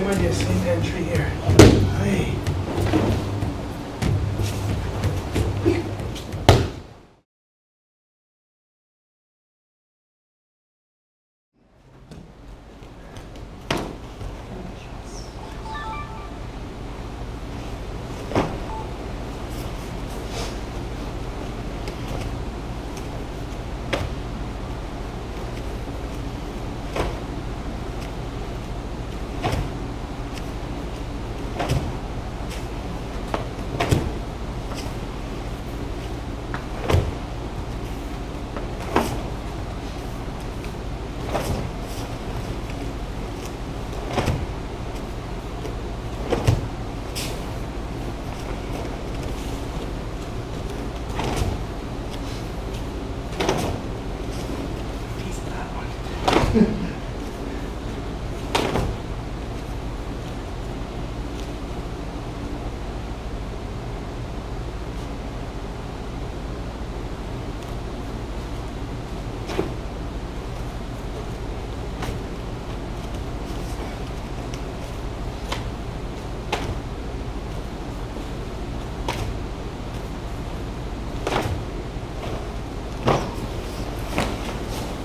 Same idea, same entry here. Hey.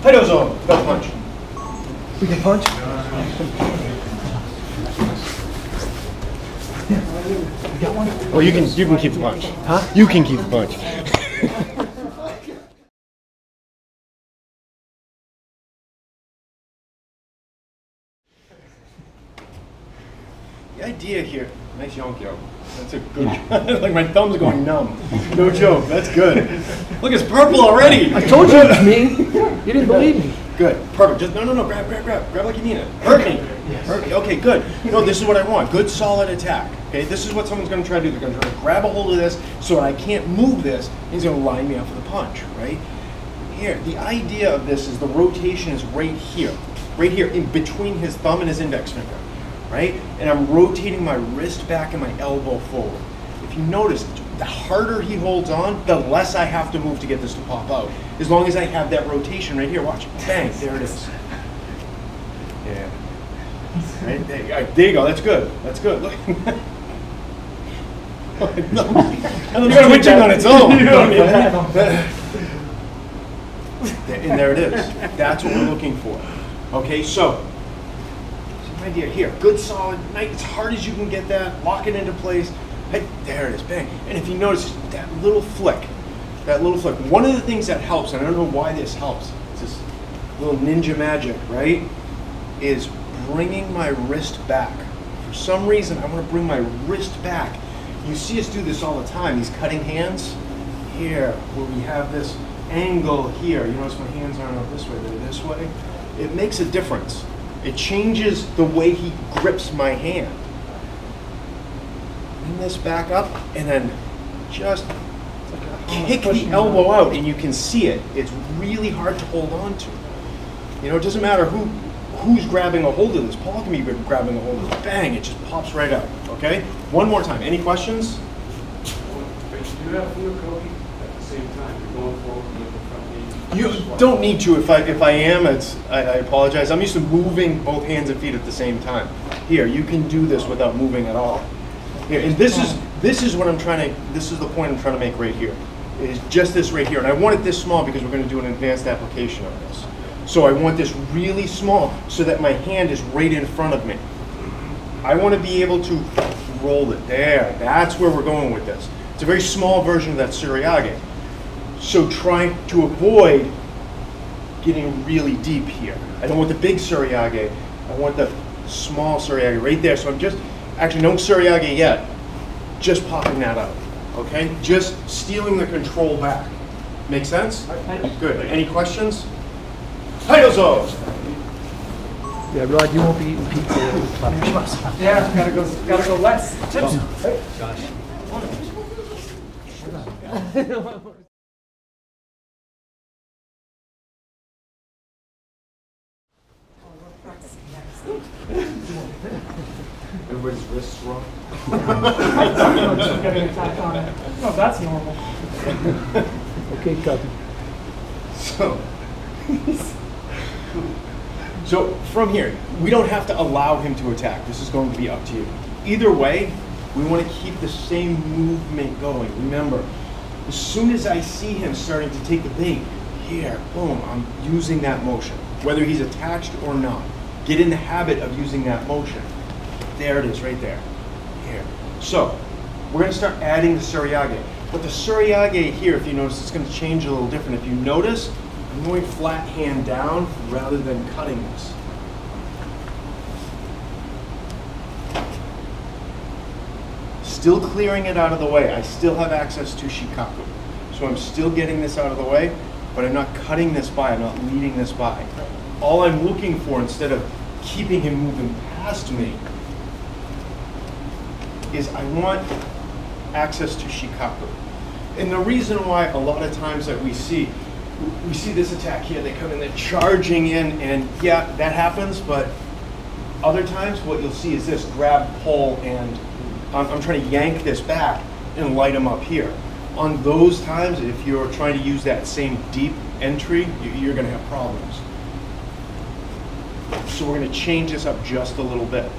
Hidozo, got punch. We can punch? Oh, you can keep the punch. Huh? You can keep the punch. The idea here, nice yonkyo. That's a good job. Like my thumb's going numb. No joke, that's good. Look, it's purple already. I told you it was me. You didn't believe me. Good, perfect. Just no, grab like you mean it. Hurt me. Yes. Hurt me. Okay, good. No, this is what I want. Good, solid attack. Okay, this is what someone's going to try to do. They're going to try to grab a hold of this so I can't move this. He's going to line me up with a punch, right? Here, the idea of this is the rotation is right here, in between his thumb and his index finger, right? And I'm rotating my wrist back and my elbow forward. If you notice, the harder he holds on, the less I have to move to get this to pop out. As long as I have that rotation right here, watch, bang, there it is. Yeah. Right, there you go, that's good, that's good. Look. No, it's twitching on its own. And there it is. That's what we're looking for. Okay, so same idea here. Good, solid, nice, as hard as you can get that. Lock it into place. Hey, there it is, bang. And if you notice that little flick, one of the things that helps, and I don't know why this helps, it's this little ninja magic, right, is bringing my wrist back. For some reason, I want to bring my wrist back. You see us do this all the time, these cutting hands. Here, where we have this angle here. You notice my hands aren't up this way, they're this way. It makes a difference. It changes the way he grips my hand. Bring this back up, and then just kick the elbow out, and you can see it. It's really hard to hold on to. You know, it doesn't matter who's grabbing a hold of this. Paul can be grabbing a hold of it. Bang, it just pops right out, okay? One more time, any questions? Do you have field Kobe at the same time? You're going forward and looking front knee. You don't need to. If I am, I apologize. I'm used to moving both hands and feet at the same time. Here, you can do this without moving at all. Here, and this is what I'm trying to, this is the point I'm trying to make right here. Is just this right here. And I want it this small because we're going to do an advanced application of this. So I want this really small so that my hand is right in front of me. I want to be able to roll it there. That's where we're going with this. It's a very small version of that suriage. So try to avoid getting really deep here. I don't want the big suriage. I want the small suriage right there. So I'm just, actually no suriage yet, just popping that out. Okay? Just stealing the control back. Make sense? Good. Any questions? Hidozo! Yeah, Rod, you won't be eating pizza. Yeah, gotta go less. Tips. Hey. Josh. Everybody's wrists wrong. Getting attacked on it. Oh, that's normal. Okay, Cubby. So, So from here, we don't have to allow him to attack. This is going to be up to you. Either way, we want to keep the same movement going. Remember, as soon as I see him starting to take the bait, here, boom, I'm using that motion. Whether he's attached or not, get in the habit of using that motion. There it is, right there. Here. So, we're going to start adding the suriage. But the suriage here, if you notice, it's going to change a little different. If you notice, I'm going flat hand down rather than cutting this. Still clearing it out of the way. I still have access to shikaku. So I'm still getting this out of the way, but I'm not cutting this by, I'm not leading this by. All I'm looking for, instead of keeping him moving past me, is I want access to shikaku. And the reason why a lot of times that we see this attack here, they come in, they're charging in, and yeah, that happens, but other times what you'll see is this, grab, pull, and I'm trying to yank this back and light them up here. On those times, if you're trying to use that same deep entry, you're going to have problems. So we're going to change this up just a little bit.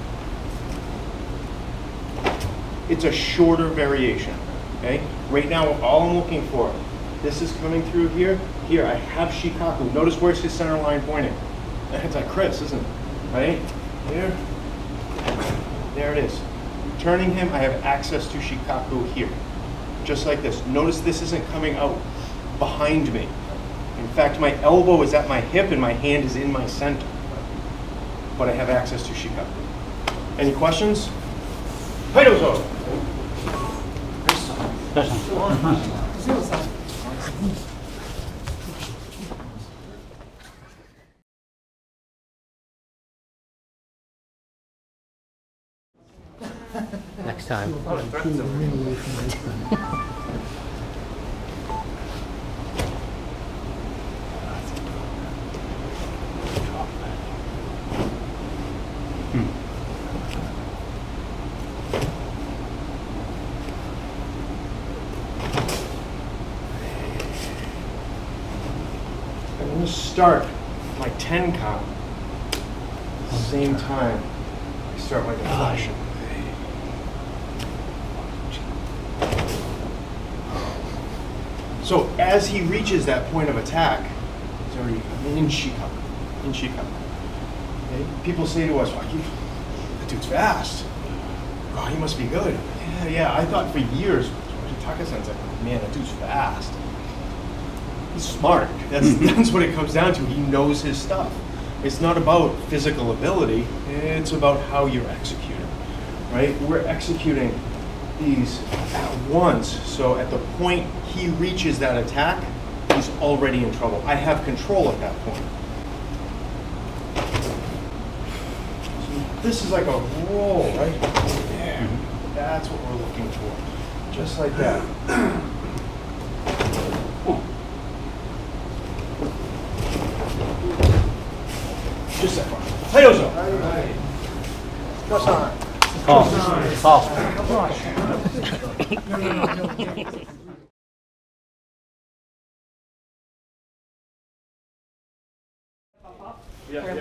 It's a shorter variation, okay? Right now, all I'm looking for, this is coming through here. Here, I have shikaku. Notice where's his center line pointing. It's like Chris, isn't it? Right? There. There it is. Turning him, I have access to shikaku here. Just like this. Notice this isn't coming out behind me. In fact, my elbow is at my hip and my hand is in my center. But I have access to shikaku. Any questions? Haidozo! Next time. I'm going to start my tenkan at the same time I start my deflection. So as he reaches that point of attack, he's already in shikaku. Okay? People say to us, well, that dude's fast. Oh, he must be good. Yeah, I thought for years, Taka-sensei, man, that dude's fast. He's smart. That's what it comes down to. He knows his stuff. It's not about physical ability. It's about how you're executing, right? We're executing these at once. So at the point he reaches that attack, he's already in trouble. I have control at that point. So this is like a roll, right? There. That's what we're looking for. Just like that. Just that far. Haidozo! False. Yeah. And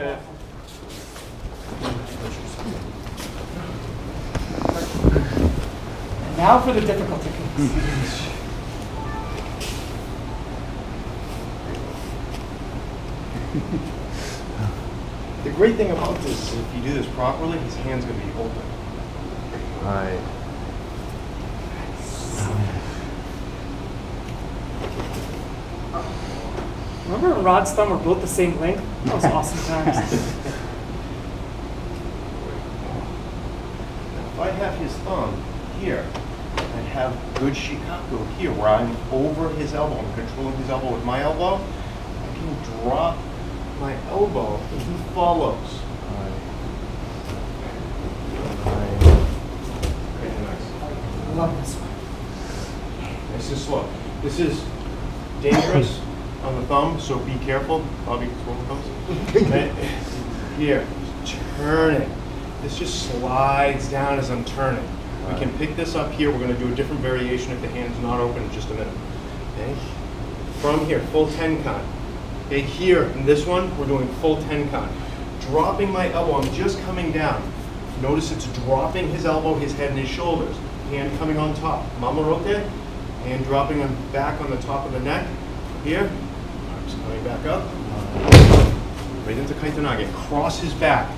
now for the difficult techniques. The great thing about this is if you do this properly, his hand's going to be open. Right. Remember when Rod's thumb were both the same length? That was awesome times. Now, if I have his thumb here, I have good shikaku here, where I'm over his elbow, I'm controlling his elbow with my elbow, I can drop my elbow and he follows. I love this one. Nice and slow. This is dangerous on the thumb, so be careful. Bobby, hold the thumbs. Here, turn it. This just slides down as I'm turning. We can pick this up here. We're going to do a different variation if the hand's not open in just a minute. Okay. From here, full tenkan. Okay, here in this one, we're doing full tenkan. dropping my elbow. I'm just coming down. Notice it's dropping his elbow, his head, and his shoulders. Hand coming on top. Mamarote. Hand dropping him back on the top of the neck. Here. Arms coming back up. Right into Kaitenage. Cross his back.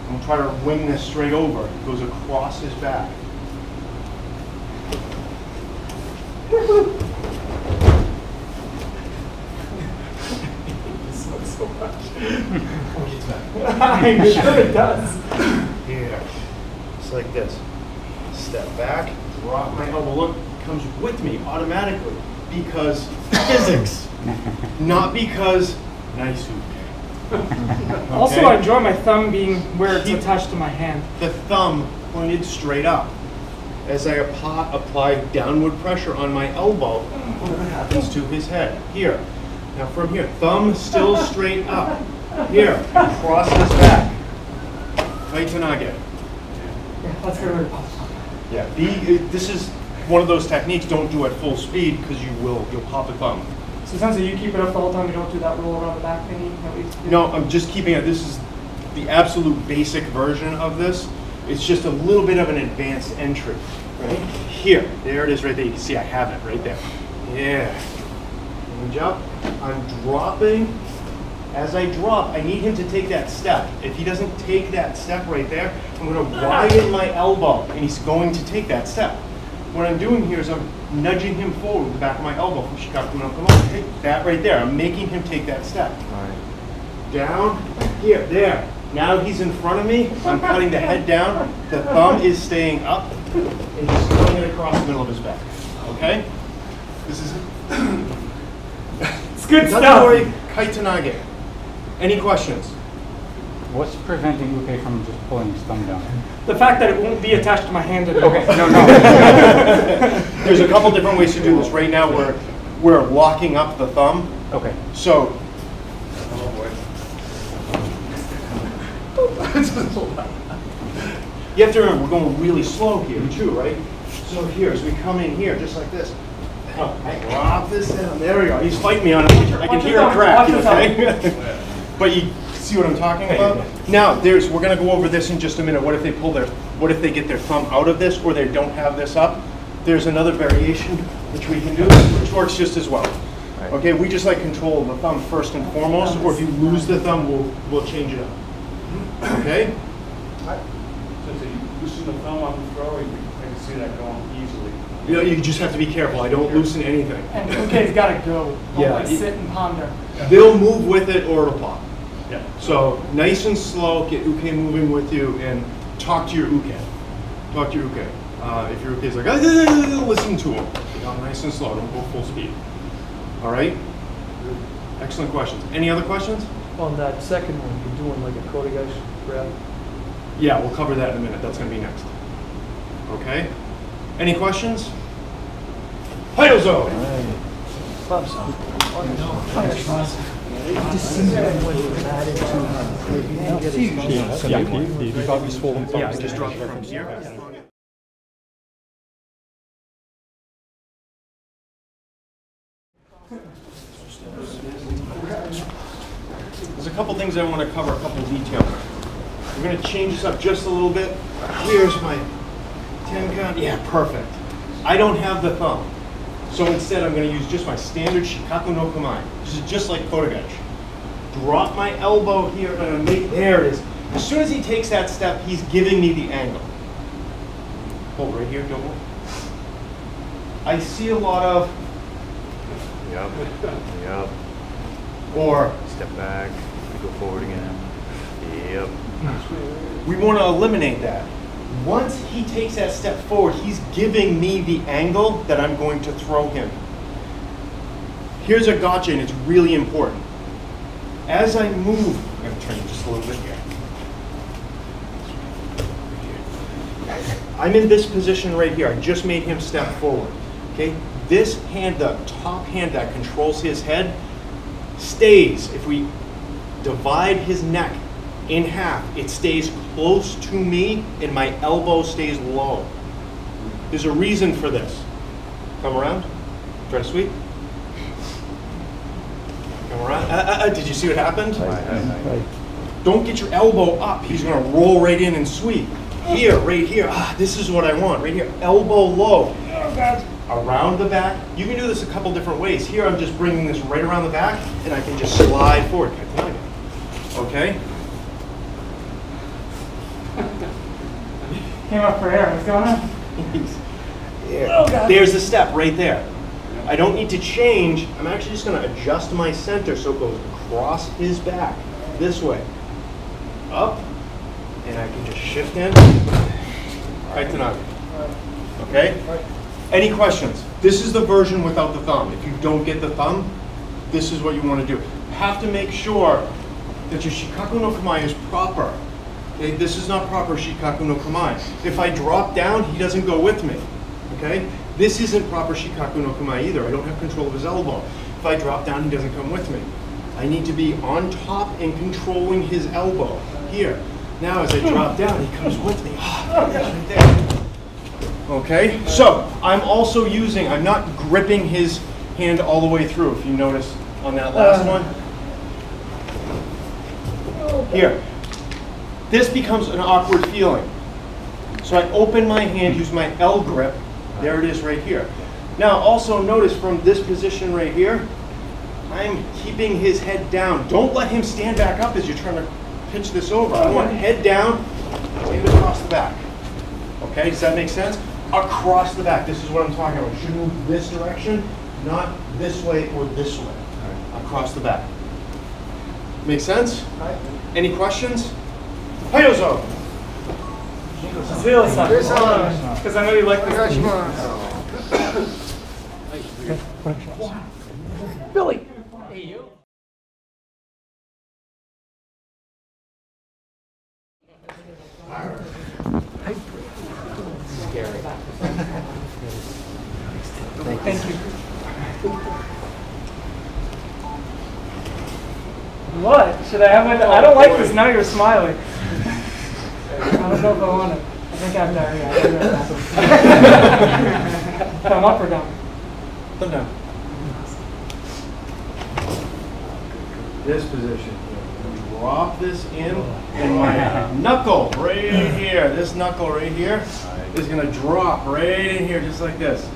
I'm going to try to wing this straight over. It goes across his back. This looks so much. Oh, it's back. I'm sure it does. Here. Just like this. Step back, drop my elbow. Look, it comes with me automatically because physics, not because nice uke. Also, I enjoy my thumb being where it's attached to my hand. The thumb pointed straight up. As I apply downward pressure on my elbow, what happens to his head? Here. Now from here, thumb still straight up. Here, cross his back. Kaitenage. Yeah, let's get rid of it. Yeah, this is one of those techniques. Don't do at full speed because you'll pop a thumb. So it sounds like you keep it up the whole time. You don't do that roll around the back thingy. That we used to do? No, I'm just keeping it. This is the absolute basic version of this. It's just a little bit of an advanced entry. Right here, there it is right there. You can see I have it right there. Yeah. Hinge up. I'm dropping. As I drop, I need him to take that step. If he doesn't take that step right there, I'm going to widen my elbow, and he's going to take that step. What I'm doing here is I'm nudging him forward with the back of my elbow from shikaku no kamae. Take that right there. I'm making him take that step. Right. Down, here, there. Now he's in front of me. I'm cutting the head down. The thumb is staying up, and he's throwing it across the middle of his back. Okay? This is It's good stuff. Katadori Kaitenage. Any questions? What's preventing Uke from just pulling his thumb down? The fact that it won't be attached to my hand anymore. Okay, no. There's a couple different ways to do this. Right now, we're locking up the thumb. Okay. So, you have to remember, we're going really slow here too, right? So here, as we come in here, just like this, I drop this down. There we go. He's fighting me on it. I can hear it crack. Okay? But you see what I'm talking about? Now, we're going to go over this in just a minute. What if they get their thumb out of this, or they don't have this up? There's another variation which we can do, which works just as well. Okay, we just like control the thumb first and foremost, or if you lose the thumb, we'll change it up. Okay? So you loosen the thumb on the throw, I can see that going easily. You know, you just have to be careful. I don't loosen anything. And Uke's got to go. Don't Yeah, like sit and ponder. They'll move with it or it'll pop. Yeah. So nice and slow, get uke moving with you, and talk to your uke. Talk to your uke. If your uke is like, listen to him. Nice and slow, don't go full speed. All right? Excellent questions. Any other questions? On that second one, you're doing like a kotegashi grab. Yeah, we'll cover that in a minute. That's going to be next. Okay? Any questions? Haidozo! Yeah, I just dropped it from here. There's a couple things I want to cover, a couple details. We're going to change this up just a little bit. Here's my tenkan. Yeah, perfect. I don't have the thumb. So instead, I'm going to use just my standard shikaku no kamae. This is just like kotegashi. Drop my elbow here, and I'm there it is. As soon as he takes that step, he's giving me the angle. Hold right here, don't move. I see a lot of, Yep. Yep. or Step back. Go forward again. Yep. we want to eliminate that. Once he takes that step forward, he's giving me the angle that I'm going to throw him. Here's a gotcha, and it's really important. As I move, I'm going to turn just a little bit here. I'm in this position right here. I just made him step forward. Okay? This hand, the top hand that controls his head, stays. If we divide his neck in half, it stays close to me and my elbow stays low. There's a reason for this. Come around. Try to sweep. Come around. Did you see what happened? Don't get your elbow up. He's gonna roll right in and sweep. Here, right here, this is what I want. Right here, elbow low. Oh, God. Around the back. You can do this a couple different ways. Here, I'm just bringing this right around the back, and I can just slide forward. Okay? Came up for air. What's going on? Oh, God. There's the step right there. I don't need to change. I'm actually just going to adjust my center so it goes across his back this way. Up, and I can just shift in. Kaitenage. Okay? Any questions? This is the version without the thumb. If you don't get the thumb, this is what you want to do. You have to make sure that your shikaku no kamae is proper. Okay? This is not proper shikaku no kamae. If I drop down, he doesn't go with me. Okay? This isn't proper shikaku no kamae either. I don't have control of his elbow. If I drop down, he doesn't come with me. I need to be on top and controlling his elbow. Here. Now as I drop down, he comes with me. Right there. Okay? So, I'm also using, I'm not gripping his hand all the way through, if you notice on that last one. Here. This becomes an awkward feeling. So I open my hand, use my L grip. There it is right here. Now also notice from this position right here, I'm keeping his head down. Don't let him stand back up as you're trying to pitch this over. I want head down and across the back. Okay, does that make sense? Across the back, this is what I'm talking about. You should move this direction, not this way or this way. Across the back. Make sense? Any questions? Hayozo! Because I know you like this. Billy. Thank you. What? Should I have it? I don't like this. Now you're smiling. I don't know if I want it. I think I have diarrhea. Thumb up or down? Thumb down. This position. Drop this in, and my knuckle right here, this knuckle right here, is going to drop right in here just like this.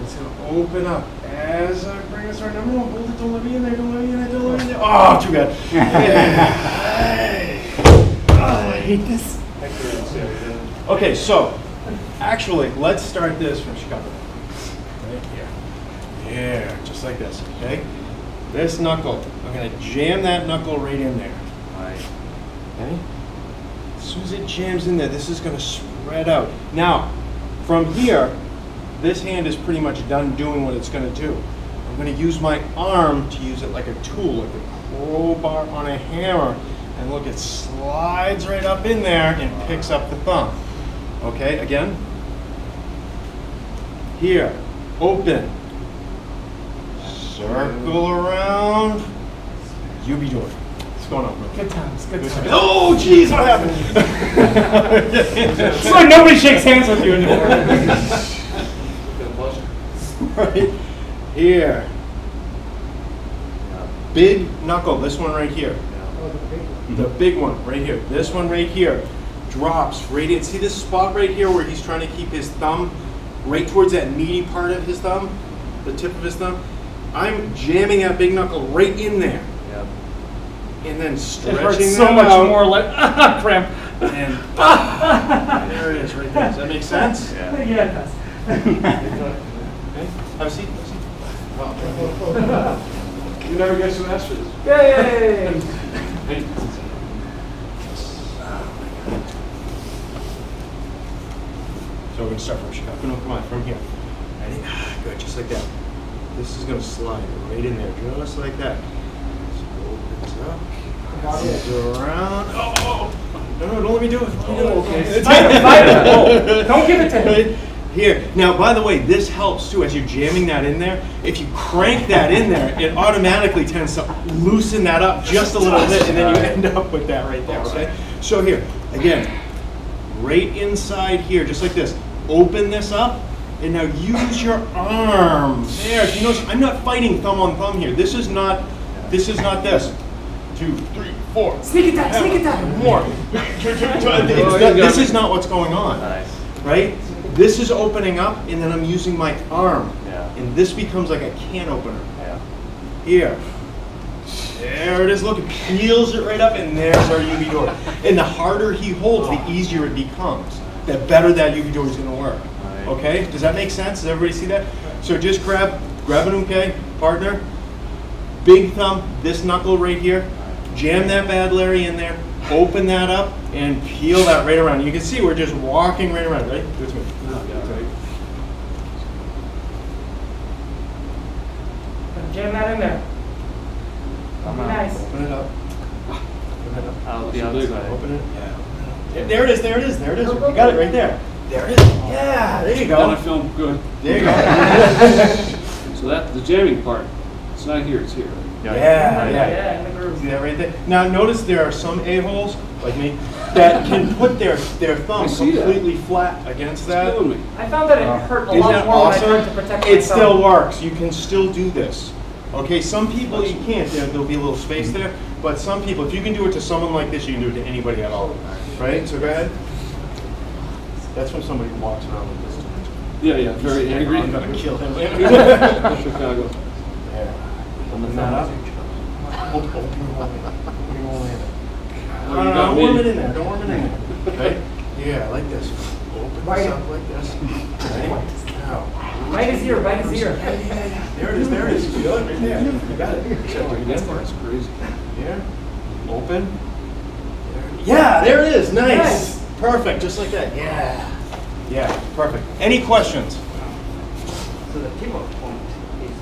It's going to open up as I bring this right. No, hold it, don't let me in there, don't let me in there, don't let me in there. Oh, too bad. I hate this. Okay, so actually, let's start this from shikaku. Right here. Yeah, just like this, okay? This knuckle, I'm going to jam that knuckle right in there. Okay? As soon as it jams in there, this is going to spread out. Now, from here, this hand is pretty much done doing what it's going to do. I'm going to use my arm to use it like a tool, like a crowbar on a hammer. And look, it slides right up in there and picks up the thumb. Okay, again. Here, open. Circle around. Yubidori. What's going on, bro? Good times, good times. Oh, jeez, what happened? It's like nobody shakes hands with you anymore. Right here. Big knuckle, this one right here. The big one right here. This one right here drops right in. See this spot right here where he's trying to keep his thumb right towards that meaty part of his thumb, the tip of his thumb? I'm jamming that big knuckle right in there. Yep. And then stretching It hurts so much out. more like cramp. And there it is right there. Does that make sense? Yeah. Yeah, it does. Okay. Have a seat. Have a seat. You never get some extras. Yay! So we're going to start from shikaku no kamae, from here. Ready? Good, just like that. This is going to slide right in there, just like that. So opens up, comes around. Oh! No, don't let me do it. Okay. Fight it. Don't give it to him. Here. Now, by the way, this helps too. As you're jamming that in there, if you crank that in there, it automatically tends to loosen that up just a little bit, and then you end up with that right there, okay? So here, again, right inside here, just like this. Open this up, and now use your arm. There, if you notice, I'm not fighting thumb on thumb here. This is not this. 2, 3, 4. Sneak attack, sneak attack. More. This is not what's going on. Nice. Right? This is opening up, and then I'm using my arm. Yeah. And this becomes like a can opener. Yeah. Here. There it is. Look, it peels it right up, and there's our yubidori. And the harder he holds, the easier it becomes. The better that yubidori is going to work. Right. Okay? Does that make sense? Does everybody see that? So just grab an uke, partner. Big thumb, this knuckle right here. Jam that bad Larry in there. Open that up and peel that right around. You can see we're just walking right around, right? Do it to me. Jam that in there. Nice. Open it up. Open it up. Out the other side. Open it. Yeah. There it is. There it is. There it is. You got it right there. There it is. Yeah. There you Now I go. feel good. There you go. So that, the jamming part, it's not here, it's here. Yeah. Yeah, in the groove. See that right there? Now notice there are some a-holes, like me, that can put their thumb I see that. completely flat against It's that. killing me. I found that it hurt a Isn't lot that more when I awesome? tried to protect It myself. still works. You can still do this. Okay, some people you can't. There'll be a little space there. But some people, if you can do it to someone like this, you can do it to anybody at all. Right? So go ahead. That's when somebody walks around with this. Yeah, yeah, very angry. I'm gonna kill him. Chicago. Yeah. Open that up. Open your whole hand. Oh, you got Don't me. warm it in there. Don't warm it in there. Right? Yeah, like this. Open this up like this. Right? Now. Bite his ear, bite his ear. There it is. There it is. You feel it right there. You got it. That's crazy. Here. Open. Yeah, there it is. Nice. Perfect. Just like that. Yeah. Yeah. Perfect. Any questions? So the pivot point is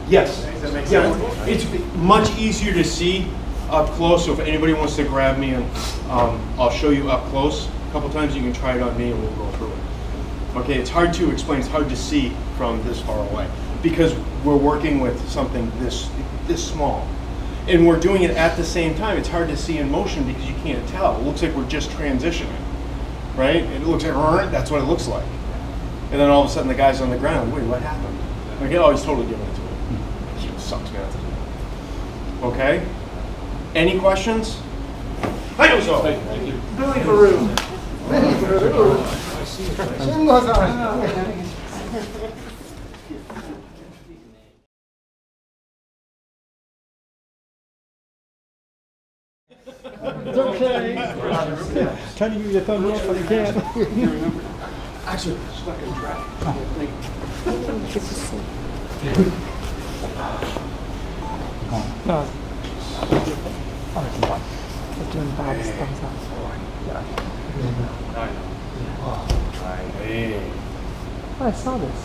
Yes. Yeah. It's much easier to see up close. So if anybody wants to grab me, and I'll show you up close a couple times. You can try it on me, and we'll go through it. Okay. It's hard to explain. It's hard to see from this far away because we're working with something this small. And we're doing it at the same time. It's hard to see in motion because you can't tell. It looks like we're just transitioning, right? It looks like, that's what it looks like. And then all of a sudden the guy's on the ground. Wait, what happened? Like, oh, he's totally giving it to him. He sucks, man. Okay? Any questions? Hi, so. Thank you. Billy Baru. It's okay. Trying to give you a thumbs up, but you can't. Actually, stuck in traffic. Thank you. No. Doing Bob's thumbs up. I know. Hey. I saw this.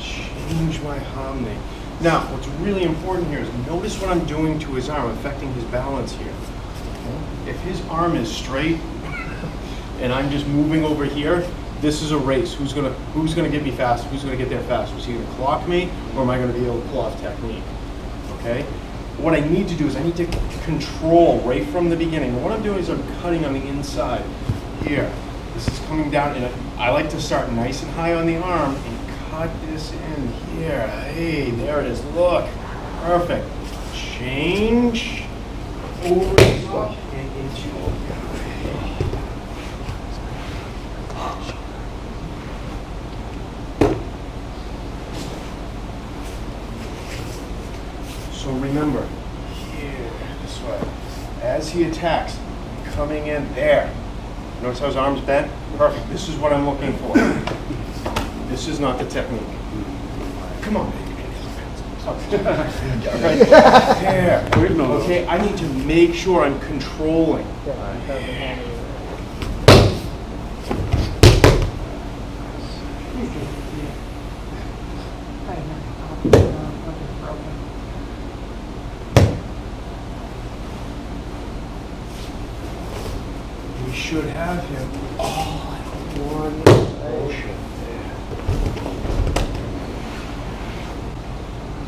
Change my harmony. Now, what's really important here is notice what I'm doing to his arm, affecting his balance here. If his arm is straight and I'm just moving over here, this is a race. Who's gonna get me fast? Who's gonna get there fast? Is he gonna clock me, or am I gonna be able to pull off technique? Okay. What I need to do is I need to control right from the beginning. What I'm doing is I'm cutting on the inside here. This is coming down, and I like to start nice and high on the arm and cut this in here. Hey, there it is. Look, perfect. Change over and into. So remember, here, this way. As he attacks, coming in there. Notice how his arm's bent? Perfect. This is what I'm looking for. This is not the technique. Come on, baby. Right there. Okay, I need to make sure I'm controlling. We should have him all in one motion.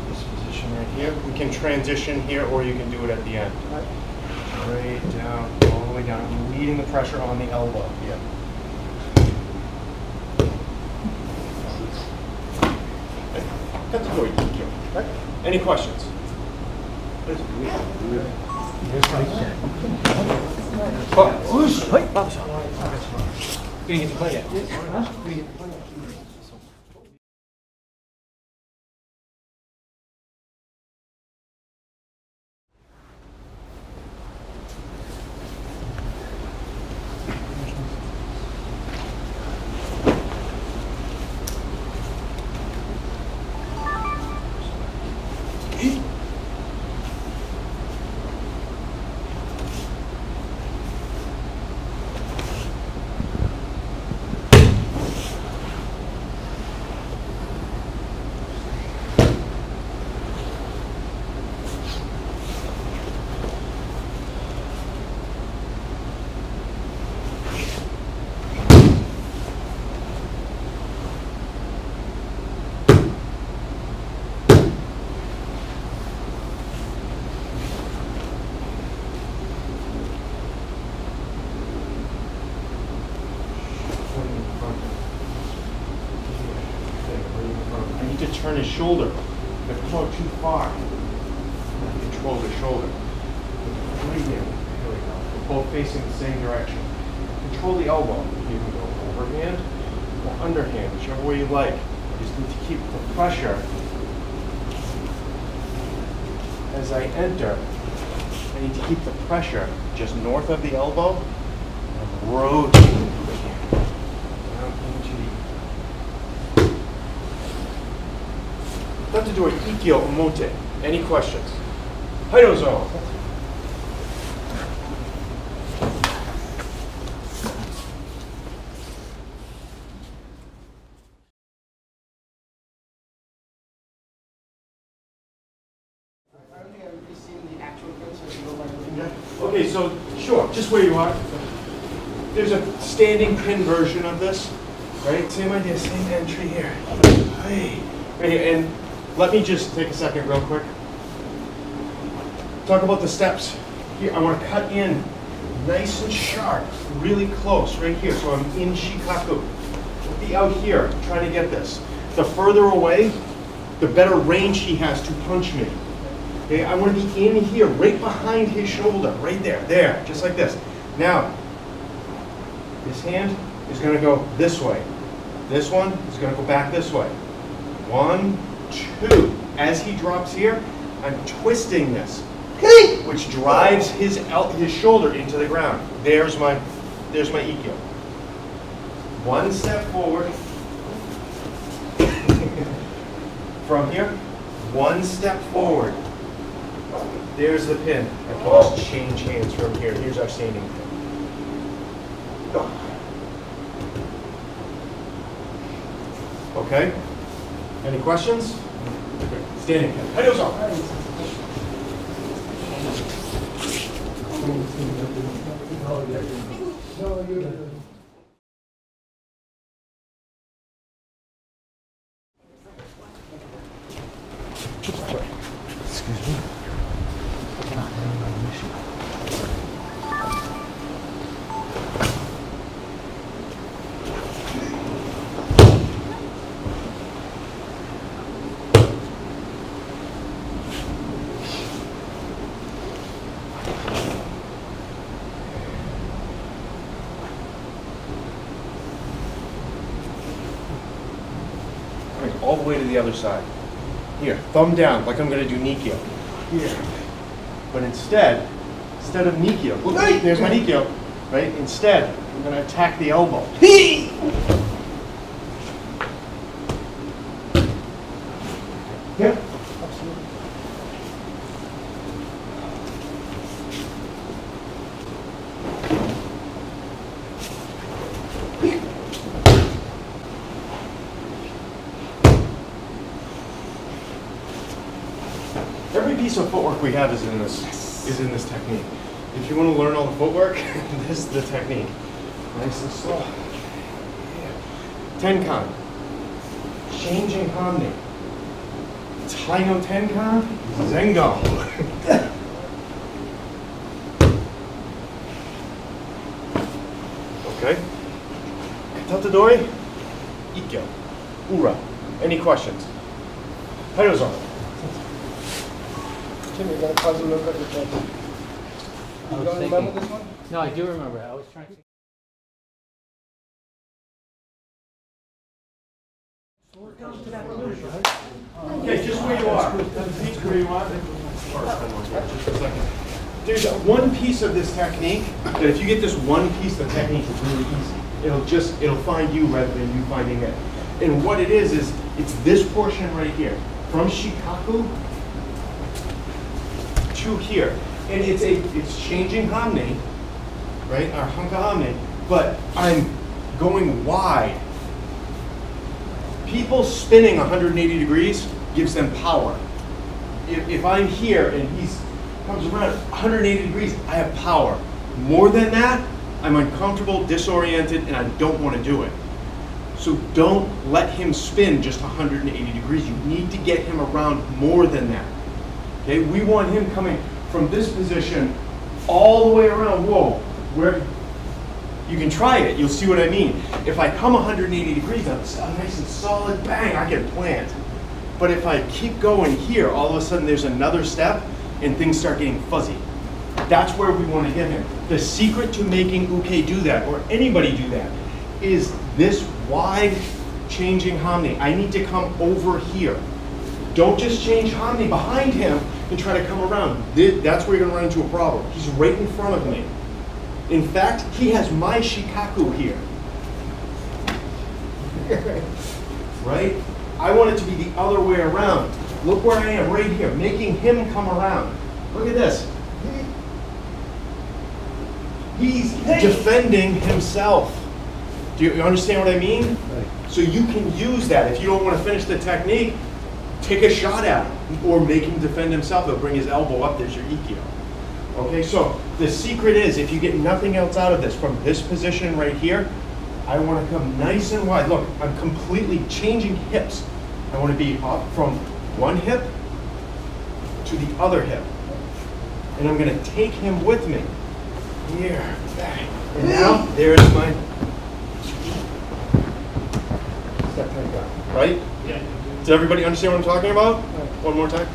This position right here. We can transition here, or you can do it at the end. Right down, all the way down. I'm leading the pressure on the elbow. Yeah. Katadori Ikkyo. Any questions? I need to turn his shoulder. If I come out too far, I control the shoulder. Right here. Here we go. We're both facing the same direction. Control the elbow. You can go overhand or underhand, whichever way you like. You just need to keep the pressure. As I enter, I need to keep the pressure just north of the elbow and rotating down into the Katadori Ikkyo omote. Any questions? Haidozo. Okay, so sure, just where you are. There's a standing pin version of this, right? Same idea, same entry here. Hey, right here, and let me just take a second real quick. Talk about the steps. Here, I want to cut in nice and sharp, really close, right here. So I'm in shikaku. Be out here, trying to get this. The further away, the better range he has to punch me. Okay, I want to be in here, right behind his shoulder, right there, just like this. Now, this hand is going to go this way. This one is going to go back this way. 1, 2. As he drops here, I'm twisting this, which drives his shoulder into the ground. There's my Ikkyo. 1 step forward. From here, 1 step forward. There's the pin. I can just change hands from here. Here's our standing pin. Okay? Any questions? Standing pin. Haidozo. Excuse me. All the way to the other side. Here, thumb down, like I'm going to do Ikkyo. Here. But instead of Ikkyo, look, there's my Ikkyo, right? Instead, I'm going to attack the elbow. Yeah, absolutely. Every piece of footwork we have is in this technique. If you want to learn all the footwork, this is the technique. Nice and slow. Yeah. Tenkan. Changing harmony. Tai no tenkan. Zengo. Okay. Katatedori. Ikkyo. Ura. Any questions? Haidozo. Tim, you're gonna close a look at the tape. You don't remember this one? No, I do remember. I was trying to. Okay, just where you are. Just where you are. Just a second. There's one piece of this technique that if you get this one piece of technique, it's really easy. It'll find you rather than you finding it. And what it is it's this portion right here, from shikaku to here. And it's changing hamne, right? Our hanka hamne, but I'm going wide. People spinning 180 degrees gives them power. If I'm here and he's comes around 180 degrees, I have power. More than that, I'm uncomfortable, disoriented, and I don't want to do it. So don't let him spin just 180 degrees. You need to get him around more than that. Okay, we want him coming from this position all the way around. Whoa, where? You can try it, you'll see what I mean. If I come 180 degrees, I'm nice and solid, bang, I can plant. But if I keep going here, all of a sudden there's another step and things start getting fuzzy. That's where we want to get him. The secret to making uke do that, or anybody do that, is this wide changing hamne. I need to come over here. Don't just change hamne behind him and try to come around. That's where you're going to run into a problem. He's right in front of me. In fact, he has my shikaku here. Right? I want it to be the other way around. Look where I am, right here, making him come around. Look at this. He's defending himself. Do you understand what I mean? Right. So you can use that. If you don't want to finish the technique, take a shot at him or make him defend himself. He'll bring his elbow up. There's your Ikkyo. Okay, so the secret is, if you get nothing else out of this, from this position right here, I want to come nice and wide. Look, I'm completely changing hips. I want to be up from one hip to the other hip. And I'm going to take him with me. Here, bang. And now, there's my step tenkan. Right? Yeah. Does everybody understand what I'm talking about? Right. One more time.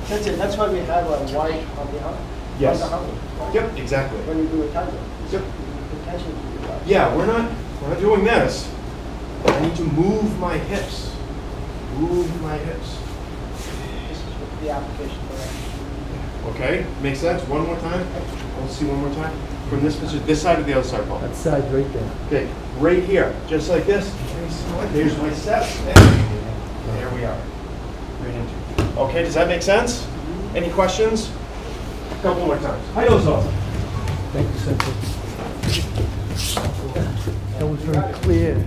That's it. That's why we have a white on the hump. Yes. On the hump, right? Yep, exactly. When you do a tiger. Yep. Intention to do that. Yeah, we're not doing this. I need to move my hips. Move my hips. This is what the application for that. Okay, makes sense? One more time. Let's see one more time. From this position, this side or the other side, Paul? That side right there. Okay, right here, just like this. There's my steps. There we are. Right into. Okay, does that make sense? Any questions? A couple more times. Hi, Ozo. Thank you, Sensei. That was very clear.